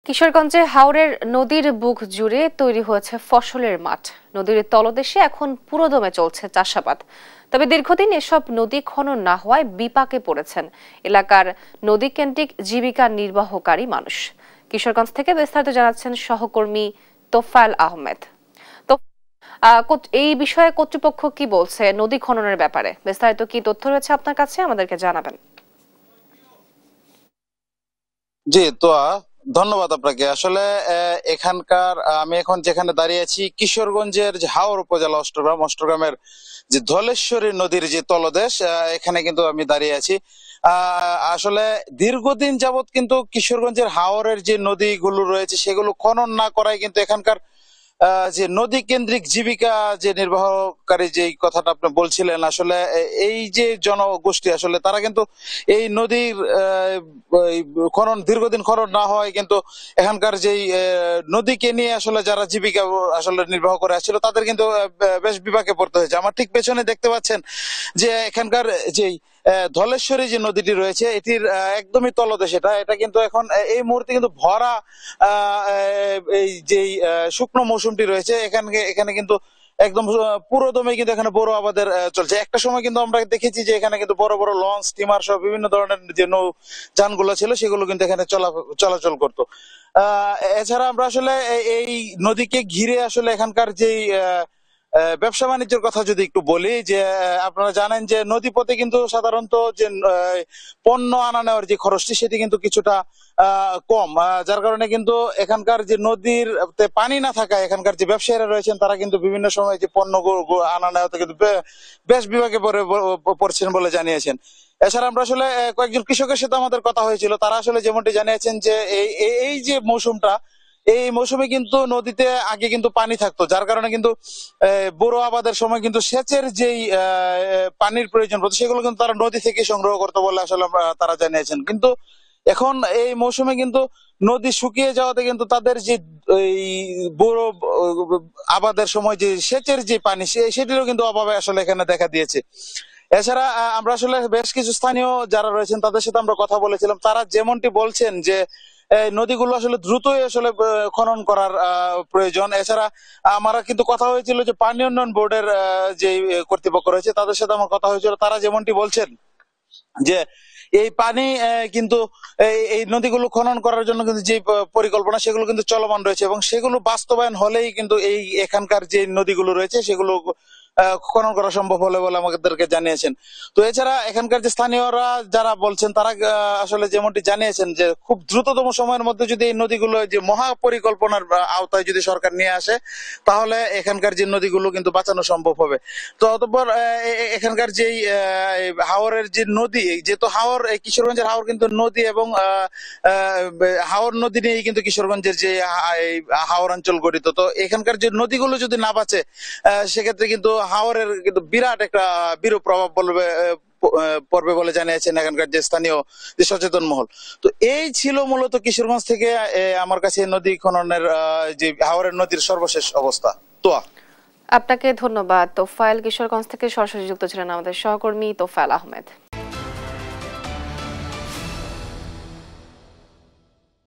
কিশোরগঞ্জে হাওরের নদীর বুক জুড়ে তৈরি হয়েছে ফসলের মাঠ। নদীর তলদেশে এখন পুরোদমে চলছে চাষাবাদ। তবে দীর্ঘদিন এসব নদী খনন না হওয়ায় বিপাকে পড়েছেন এলাকার নদীকেন্দ্রিক জীবিকা নির্বাহকারী মানুষ। কিশোরগঞ্জ থেকে বিস্তারিত জানাচ্ছেন সহকর্মী তোফায়েল আহমেদ। তো এই বিষয়ে কর্তৃপক্ষ কি বলছে নদী খননের ব্যাপারে? বিস্তারিত কি তথ্য রয়েছে আপনার কাছে, আমাদেরকে জানাবেন। জি তোয়া, ধন্যবাদ আপনাকে। আসলে এখানকার আমি এখন যেখানে দাঁড়িয়ে আছি কিশোরগঞ্জের যে হাওর উপজেলা অষ্টগ্রামের যে ধলেশ্বরী নদীর যে তলদেশ, এখানে কিন্তু আমি দাঁড়িয়ে আছি। আসলে দীর্ঘদিন যাবৎ কিন্তু কিশোরগঞ্জের হাওরের যে নদীগুলো রয়েছে সেগুলো খনন না করায় কিন্তু এখানকার যে নদী কেন্দ্রিক জীবিকা যে নির্বাহকারী যে কথাটা আপনি বলছিলেন, আসলে এই যে জনগোষ্ঠী আসলে তারা কিন্তু এই নদীর এই দীর্ঘদিন খনন না হয় কিন্তু এখানকার যেই নদীকে নিয়ে আসলে যারা জীবিকা আসলে নির্বাহ করে আসছিল তাদের কিন্তু বেশ বিপাকে পড়তে হয়েছে। আমার ঠিক পেছনে দেখতে পাচ্ছেন যে এখানকার যেই ধলেশ্বরী যে নদীটি রয়েছে এটির একদমই তলদেশ এটা কিন্তু এখন এই মুহূর্তে কিন্তু ভরা এই যেই শুকনো মৌসুমটি রয়েছে এখানে কিন্তু একদম পুরোদমে কিন্তু এখানে বড় আবাদের চলছে। একটা সময় কিন্তু আমরা দেখেছি যে এখানে কিন্তু বড় বড় লঞ্চ, স্টিমার সহ বিভিন্ন ধরনের যে নৌ যানগুলো ছিল সেগুলো কিন্তু এখানে চলাচল করতো। এছাড়া আমরা আসলে এই নদীকে ঘিরে আসলে এখানকার যেই ব্যবসা বাণিজ্যের কথা যদি একটু বলি, যে আপনারা জানেন যে নদীপথে কিন্তু সাধারণত যে পণ্য আনা নেওয়ার যে খরচটি সেটি কিন্তু কিছুটা কম, যার কারণে কিন্তু এখানকার যে নদীর পানি না থাকায় এখানকার যে ব্যবসায়ীরা রয়েছেন তারা কিন্তু বিভিন্ন সময় যে পণ্য আনা নেওয়াতে কিন্তু বেশ বিভাগে পড়ছেন বলে জানিয়েছেন। এছাড়া আমরা আসলে কয়েকজন কৃষকের সাথে আমাদের কথা হয়েছিল, তারা আসলে যেমনটি জানিয়েছেন যে এই যে মৌসুমটা, এই মৌসুমে কিন্তু নদীতে আগে কিন্তু পানি থাকতো, যার কারণে কিন্তু বোরো আবাদের সময় কিন্তু সেচের যেই পানির প্রয়োজন পড়তো সেগুলো কিন্তু তারা নদী থেকে সংগ্রহ করতো বলে আসলে তারা জানিয়েছেন। কিন্তু এখন এই মৌসুমে কিন্তু নদী শুকিয়ে যাওয়াতে কিন্তু তাদের যে এই বোরো আবাদের সময় যে সেচের যে পানি সেটিরও কিন্তু অভাবে আসলে এখানে দেখা দিয়েছে। এছাড়া আমরা আসলে বেশ কিছু স্থানীয় যারা রয়েছেন তাদের সাথে আমরা কথা বলেছিলাম, তারা যেমনটি বলছেন যে এই নদীগুলো আসলে দ্রুতই আসলে খনন করার প্রয়োজন। এছাড়া আমরা কিন্তু কথা হয়েছিল যে পানি উন্নয়ন বোর্ডের যে কর্তৃপক্ষ রয়েছে তাদের সাথে আমার কথা হয়েছিল, তারা যেমনটি বলছেন যে এই পানি কিন্তু এই নদীগুলো খনন করার জন্য কিন্তু যে পরিকল্পনা সেগুলো কিন্তু চলমান রয়েছে এবং সেগুলো বাস্তবায়ন হলেই কিন্তু এই এখানকার যে নদীগুলো রয়েছে সেগুলো খনন করা সম্ভব হলে বলে আমাদেরকে জানিয়েছেন। তো এছাড়া এখানকার যে স্থানীয়রা যারা বলছেন তারা আসলে যেমনটি জানিয়েছেন যে খুব দ্রুততম সময়ের মধ্যে যদি এই নদীগুলো যে মহা পরিকল্পনার আওতায় যদি সরকার নিয়ে আসে তাহলে এখানকার যে নদীগুলো কিন্তু বাঁচানো সম্ভব হবে। তো অতঃপর এখানকার যেই হাওরের যে নদী, যেহেতু হাওর কিশোরগঞ্জের হাওর কিন্তু নদী এবং হাওর নদী নিয়েই কিন্তু কিশোরগঞ্জের যে হাওর অঞ্চল গঠিত, তো এখানকার যে নদীগুলো যদি না বাঁচে সেক্ষেত্রে কিন্তু হাওরের কিন্তু বিরাট একটা বিরূপ প্রভাব পড়বে বলে জানিয়েছেন এখানকার যে স্থানীয় যে সচেতন মহল। তো এই ছিল মূলত কিশোরগঞ্জ থেকে আমার কাছে নদী খননের যে হাওরের নদীর সর্বশেষ অবস্থা। তোয়া, আপনাকে ধন্যবাদ তোফায়েল। কিশোরগঞ্জ থেকে সরাসরি যুক্ত ছিলেন আমাদের সহকর্মী তোফায়েল আহমেদ।